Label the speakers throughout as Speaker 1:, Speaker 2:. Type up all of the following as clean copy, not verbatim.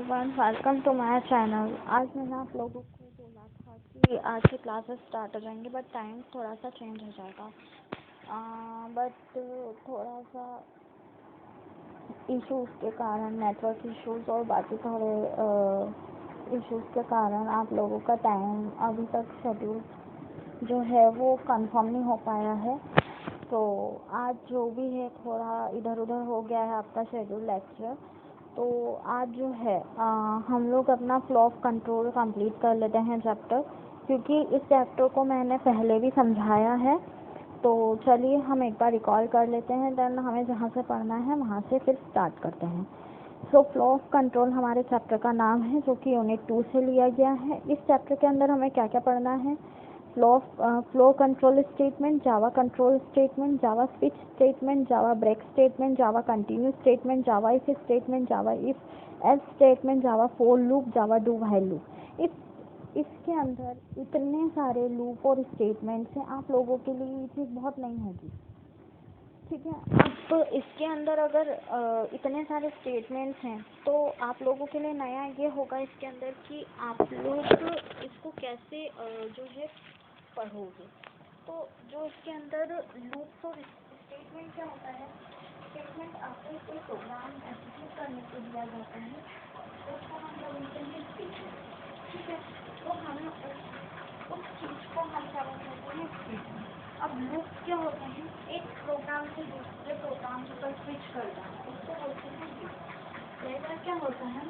Speaker 1: Everyone, welcome to my channel. आज मैंने आप लोगों को बोला था कि आज से क्लासेस स्टार्ट हो जाएंगी, बट टाइम थोड़ा सा चेंज हो जाएगा। बट थोड़ा सा इश्यूज़ के कारण, नेटवर्क इश्यूज़ और बाकी थोड़े इश्यूज़ के कारण आप लोगों का टाइम अभी तक शेड्यूल जो है वो कंफर्म नहीं हो पाया है। तो आज जो भी है थोड़ा इधर उधर हो गया है आपका शेड्यूल लेक्चर। तो आज जो है हम लोग अपना फ्लो ऑफ कंट्रोल कंप्लीट कर लेते हैं चैप्टर, क्योंकि इस चैप्टर को मैंने पहले भी समझाया है। तो चलिए हम एक बार रिकॉल कर लेते हैं, देन हमें जहाँ से पढ़ना है वहाँ से फिर स्टार्ट करते हैं। सो फ्लो ऑफ कंट्रोल हमारे चैप्टर का नाम है, जो कि यूनिट 2 से लिया गया है। इस चैप्टर के अंदर हमें क्या क्या पढ़ना है? Flow control statement, Java control statement, Java switch statement, Java break statement, Java continue statement, Java if statement, Java if else statement, Java for loop, Java do while loop. इसके अंदर इतने सारे लूप और स्टेटमेंट्स हैं, आप लोगों के लिए ये चीज़ बहुत नई होगी, ठीक है। अब इसके अंदर अगर इतने सारे स्टेटमेंट्स हैं तो आप लोगों के लिए नया ये होगा इसके अंदर कि आप लोग इसको कैसे जो है पढ़ोगे। तो जो इसके अंदर लूप्स और स्टेटमेंट क्या होता है? स्टेटमेंट आपको कोई प्रोग्राम एग्जीक्यूट करने को दिया जाता है, तो उसको हम बोलते हैं स्टेटमेंट, ठीक है। तो हमें उस चीज़ को हम क्या बोलते हैं? स्टेटमेंट। अब लूप क्या होते हैं? एक प्रोग्राम से दूसरे प्रोग्राम पर स्विच करना है, उसको बोलते हैं लूप। पहला क्या होता है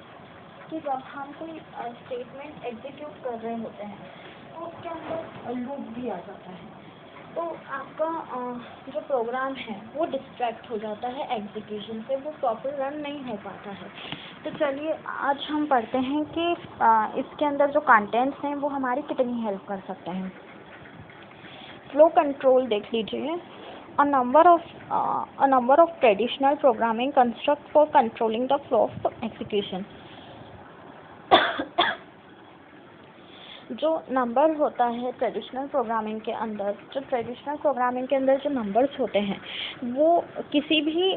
Speaker 1: कि जब हम कोई स्टेटमेंट एग्जीक्यूट कर रहे होते हैं तो उसके अंदर लूप भी आ जाता है, तो आपका जो प्रोग्राम है वो डिस्ट्रैक्ट हो जाता है एग्जीक्यूशन से, वो प्रॉपर रन नहीं हो पाता है। तो चलिए आज हम पढ़ते हैं कि इसके अंदर जो कंटेंट्स हैं वो हमारी कितनी हेल्प कर सकते हैं। फ्लो कंट्रोल देख लीजिए। A number of traditional programming construct for controlling the flow of execution. जो नंबर होता है ट्रेडिशनल प्रोग्रामिंग के अंदर, जो नंबर्स होते हैं वो किसी भी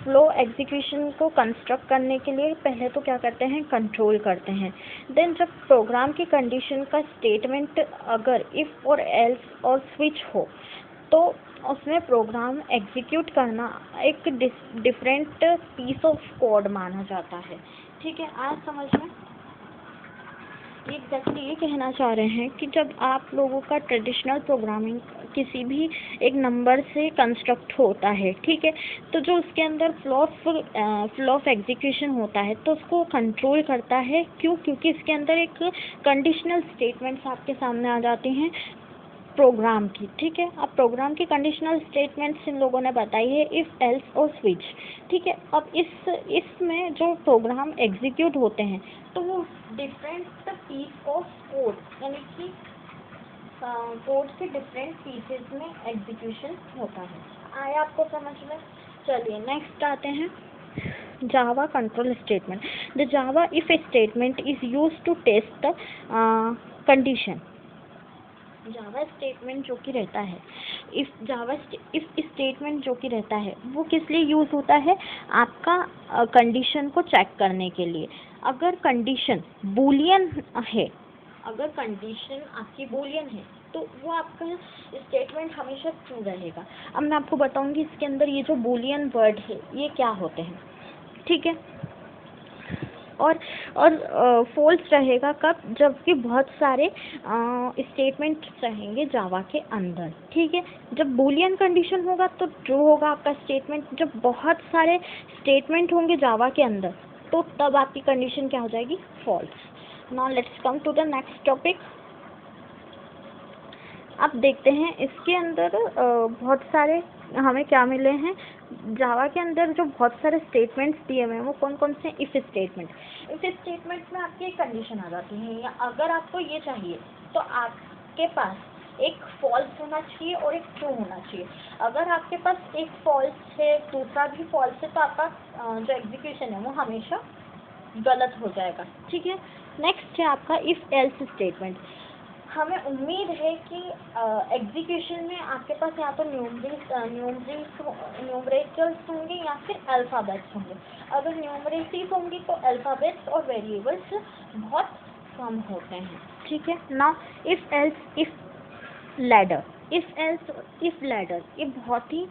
Speaker 1: फ्लो एग्जीक्यूशन को कंस्ट्रक्ट करने के लिए पहले तो क्या करते हैं? कंट्रोल करते हैं। देन जब प्रोग्राम की कंडीशन का स्टेटमेंट अगर इफ़ और एल्स और स्विच हो तो उसमें प्रोग्राम एग्जीक्यूट करना एक डिफरेंट पीस ऑफ कोड माना जाता है, ठीक है। आज समझ में एग्जैक्टली ये कहना चाह रहे हैं कि जब आप लोगों का ट्रेडिशनल प्रोग्रामिंग किसी भी एक नंबर से कंस्ट्रक्ट होता है, ठीक है, तो जो उसके अंदर फ्लो ऑफ एग्जीक्यूशन होता है तो उसको कंट्रोल करता है। क्यों? क्योंकि इसके अंदर एक कंडीशनल स्टेटमेंट्स आपके सामने आ जाती हैं प्रोग्राम की, ठीक है। अब प्रोग्राम की कंडीशनल स्टेटमेंट्स इन लोगों ने बताई है इफ़ एल्स और स्विच, ठीक है। अब इसमें जो प्रोग्राम एग्जीक्यूट होते हैं तो वो डिफरेंट पीस ऑफ कोड, यानी कि कोड के डिफरेंट पीसेस में एग्जीक्यूशन होता है। आया आपको समझ में? चलिए नेक्स्ट आते हैं Java control statement. The Java if statement is used to test the condition. Java statement जो कि रहता है, इफ स्टेटमेंट जो कि रहता है वो किस लिए यूज़ होता है? आपका कंडीशन को चेक करने के लिए। अगर कंडीशन बूलियन है, अगर कंडीशन आपकी बूलियन है तो वो आपका स्टेटमेंट हमेशा ट्रू रहेगा। अब मैं आपको बताऊंगी इसके अंदर ये जो बूलियन वर्ड है ये क्या होते हैं, ठीक है। और फॉल्स रहेगा कब? जबकि बहुत सारे स्टेटमेंट्स रहेंगे जावा के अंदर, ठीक है। जब बूलियन कंडीशन होगा तो ट्रू होगा आपका स्टेटमेंट। जब बहुत सारे स्टेटमेंट होंगे जावा के अंदर तो तब आपकी कंडीशन क्या हो जाएगी? False. Now let's come to the next topic. अब देखते हैं इसके अंदर बहुत सारे हमें क्या मिले हैं। जावा के अंदर जो बहुत सारे स्टेटमेंट्स दिए हुए हैं वो कौन कौन से? इफ़ स्टेटमेंट में आपकी एक कंडीशन आ जाती है, या अगर आपको ये चाहिए तो आपके पास एक फॉल्स होना चाहिए और एक ट्रू होना चाहिए। अगर आपके पास एक फॉल्स है दूसरा भी फॉल्स है तो आपका जो एग्जीक्यूशन है वो हमेशा गलत हो जाएगा, ठीक है। नेक्स्ट है आपका इफ़ एल्स स्टेटमेंट। हमें उम्मीद है कि एग्जीक्यूशन में आपके पास या तो न्यूमरिकल्स होंगे या फिर अल्फ़ाबेट्स होंगे। अगर न्यूमरेसीज होंगी तो अल्फ़ाबेट्स और वेरिएबल्स बहुत कम होते हैं, ठीक है ना। If else if ladder, if else if ladder, ये बहुत ही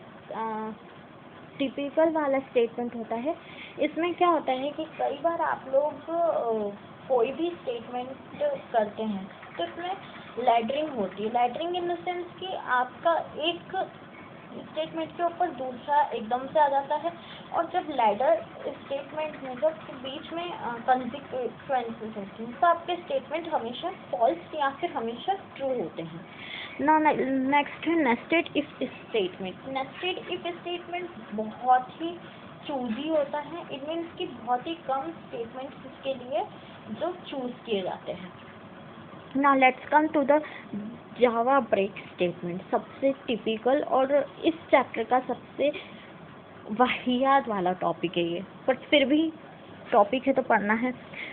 Speaker 1: टिपिकल वाला स्टेटमेंट होता है। इसमें क्या होता है कि कई बार आप लोग कोई भी स्टेटमेंट करते हैं तो इसमें लैडरिंग होती है। लैडरिंग इन द सेंस कि आपका एक स्टेटमेंट के ऊपर दूसरा एकदम से आ जाता है, और जब लैडर स्टेटमेंट में जब बीच में कंसिक्वेंसेस होती हैं तो आपके स्टेटमेंट हमेशा फॉल्स या फिर हमेशा ट्रू होते हैं ना। नेक्स्ट है nested if statement. Nested if statement बहुत ही चूजी होता है। इट मीन्स कि बहुत ही कम स्टेटमेंट्स इसके लिए जो चूज किए जाते हैं। Now let's come to the Java break statement. सबसे टिपिकल और इस चैप्टर का सबसे वाहियात वाला टॉपिक है ये, बट फिर भी टॉपिक है तो पढ़ना है।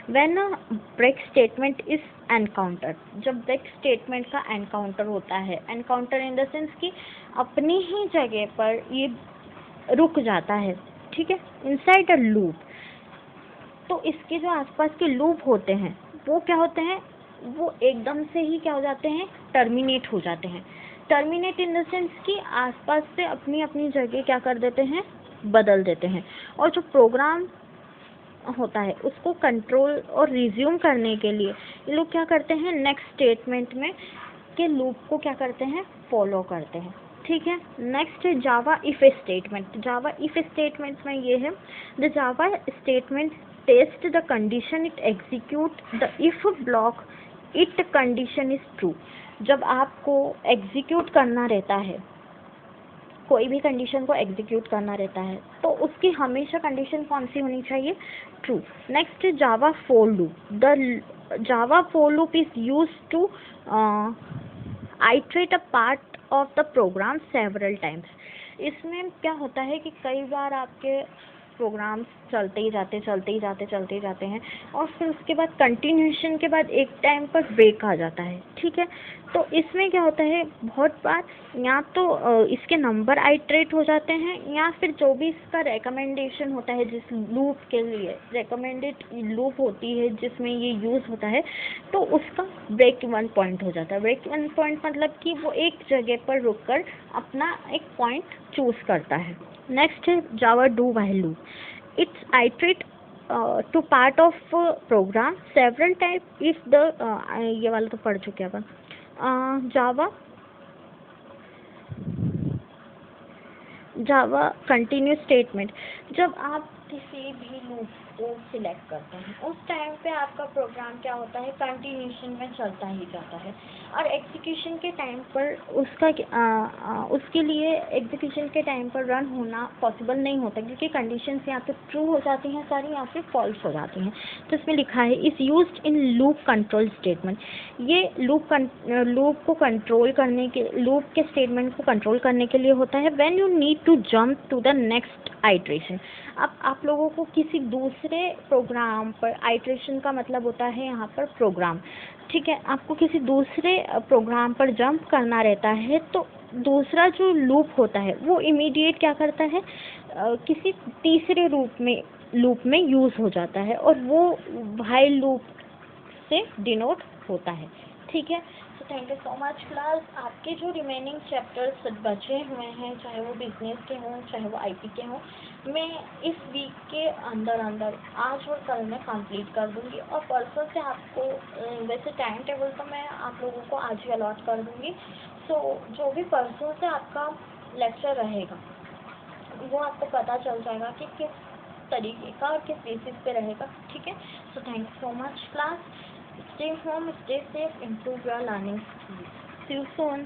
Speaker 1: When a break statement is encounter, जब ब्रेक स्टेटमेंट का एनकाउंटर होता है, एनकाउंटर इन द सेंस कि अपनी ही जगह पर ये रुक जाता है, ठीक है, इनसाइड अ लूप। तो इसके जो आसपास के लूप होते हैं वो क्या होते हैं, वो एकदम से ही क्या हो जाते हैं, टर्मिनेट हो जाते हैं। टर्मिनेट इन द सेंस कि आसपास से अपनी अपनी जगह क्या कर देते हैं, बदल देते हैं। और जो प्रोग्राम होता है उसको कंट्रोल और रिज्यूम करने के लिए ये लोग क्या करते हैं, नेक्स्ट स्टेटमेंट में के लूप को क्या करते हैं, फॉलो करते हैं, ठीक है। नेक्स्ट है Java if statement. Java if statement में ये है, the Java statement test the condition it execute the if block it condition is true. जब आपको एग्जीक्यूट करना रहता है, कोई भी कंडीशन को एग्जीक्यूट करना रहता है, तो उसकी हमेशा कंडीशन कौन सी होनी चाहिए, true. Next Java for loop. The Java for loop is used to iterate a part of the program several times. इसमें क्या होता है कि कई बार आपके प्रोग्राम्स चलते ही जाते हैं, और फिर उसके बाद कंटिन्यूशन के बाद एक टाइम पर ब्रेक आ जाता है, ठीक है। तो इसमें क्या होता है, बहुत बार या तो इसके नंबर आइट्रेट हो जाते हैं, या फिर जो भी इसका रिकमेंडेशन होता है, जिस लूप के लिए रिकमेंडेड लूप होती है जिसमें ये यूज़ होता है, तो उसका ब्रेक इवन पॉइंट हो जाता है। ब्रेक इवन पॉइंट मतलब कि वो एक जगह पर रुककर अपना एक पॉइंट चूज करता है। नेक्स्ट है Java do while loop. It's iterate to part of program several type if the ये वाला तो पढ़ चुके अपन। जावा कंटिन्यू स्टेटमेंट। जब आप किसी भी लूप को सिलेक्ट करते हैं उस टाइम पे आपका प्रोग्राम क्या होता है, कंटिन्यूशन में चलता ही जाता है, और एग्जीक्यूशन के टाइम पर उसके लिए एग्जीक्यूशन के टाइम पर रन होना पॉसिबल नहीं होता, क्योंकि कंडीशंस या तो ट्रू हो जाती हैं सारी या फिर फॉल्स हो जाती हैं। तो इसमें लिखा है is used in loop control statement. ये लूप को कंट्रोल करने के, लूप के स्टेटमेंट को कंट्रोल करने के लिए होता है। When you need to jump to the next iteration. अब आप लोगों को किसी दूसरे प्रोग्राम पर, आइट्रेशन का मतलब होता है यहाँ पर प्रोग्राम, ठीक है, आपको किसी दूसरे प्रोग्राम पर जंप करना रहता है, तो दूसरा जो लूप होता है वो इमीडिएट क्या करता है, किसी तीसरे लूप में यूज़ हो जाता है, और वो व्हाइल लूप से डिनोट होता है, ठीक है। तो thank you so much class. आपके जो रिमेनिंग चैप्टर्स बचे हुए हैं, चाहे वो बिजनेस के हों चाहे वो आईटी के हों, मैं इस वीक के अंदर आज और कल में कंप्लीट कर दूंगी, और परसों से आपको वैसे टाइम टेबल तो मैं आप लोगों को आज ही अलॉट कर दूंगी। सो जो भी परसों से आपका लेक्चर रहेगा वो आपको पता चल जाएगा कि किस तरीके का और किस बेसिस पे रहेगा, ठीक है। So thank you so much class. Stay home, stay safe, improve your learning skills. See you soon.